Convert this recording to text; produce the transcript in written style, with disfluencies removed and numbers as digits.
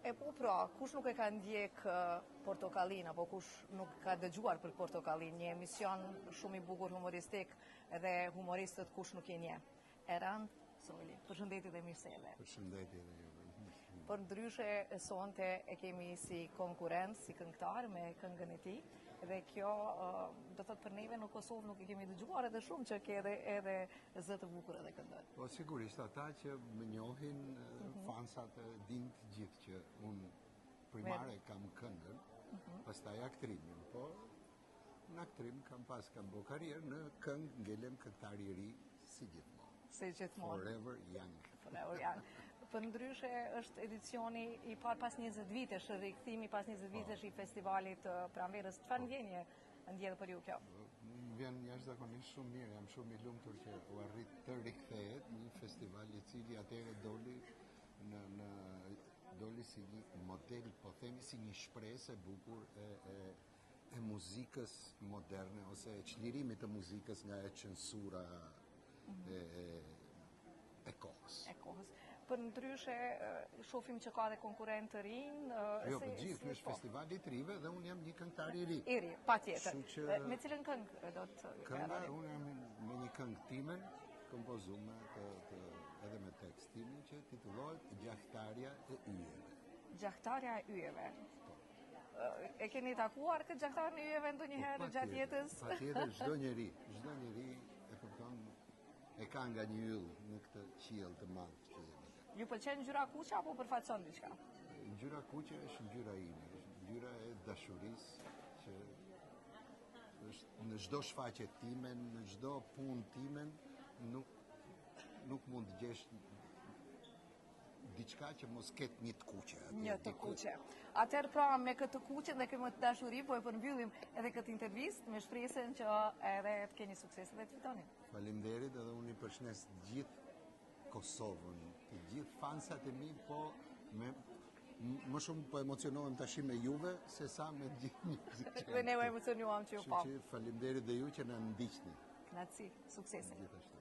E po pra, kush nuk e ka ndjek Portokallin, apo kush nuk ka dëgjuar për Portokallin, një emision shumë i bukur humoristik dhe humoristët kush nuk e nje. Erand Soli, përshëndetje dhe mirëseve. Përshëndetje dhe juve. Për ndryshe sonte e kemi si konkurrent, si këngëtar me këngën e tij, dhe kjo do thot për neve në Kosovë nuk e kemi dëgjuar edhe shumë që ke edhe zë të bukur edhe këndon. Po sigurisht ata që më njohin, fansat din të gjithë që unë primare kam këngën, pastaj aktrimin, po në aktrim kam bo karrierë, në këngë ngelem këngëtar i ri si gjithmonë. Si gjithmonë. Forever young. Forever young. Për ndryshe është edicioni i parë pas 20 vitesh, rikthimi pas 20 vitesh i festivalit Pranverës. Çfarë ndjen për ju kjo? Më vjen jashtëzakonisht shumë mirë, jam shumë i lumtur që u arrit të rikthehet një festival i cili atëherë doli si një model, po themi si një shpresë e bukur e muzikës moderne ose e çlirimit të muzikës nga e censura e kohës. Për ndryshe, shofim që ka dhe konkurent të rinj. Jo, për gjithë, është festivali i rive dhe unë jam një këngëtar i ri. I ri, pa tjetër. Me cilën këngë do të... Kënga, unë jam me një këngë timen, kompozume edhe me tekst timen, që titullohet Gjahtarja e Yjeve. Gjahtarja e Yjeve. E keni takuar këtë gjahtarën e Yjeve ndonjëherë gjatë jetës? Pa tjetër, çdo njeri e kupton e ka nga një yll në këtë qiell të madh që jemi. Ju pëlqen ngjyra kuqe apo përfaqëson diçka? Ngjyra kuqe është ngjyra ime, është ngjyra e dashurisë që është në çdo shfaqje time, në çdo punë time, nuk mund të gjesh diçka që mos ketë një të kuqe. Një të kuqe. Atëherë pra me këtë kuqe dhe këtë dashuri po e përmbyllim edhe këtë intervistë me shpresën që edhe të keni sukses dhe të fitoni. Faleminderit, edhe unë i përshëndes gjithë Kosovën, të gjithë fansat e mi, po më shumë po emocionohem tash me juve se sa me gjithë muzikantët. Ne u emocionuam që ju pa. Faleminderit dhe ju që na ndiqni. Kënaqësi, suksese. Gjithashtu.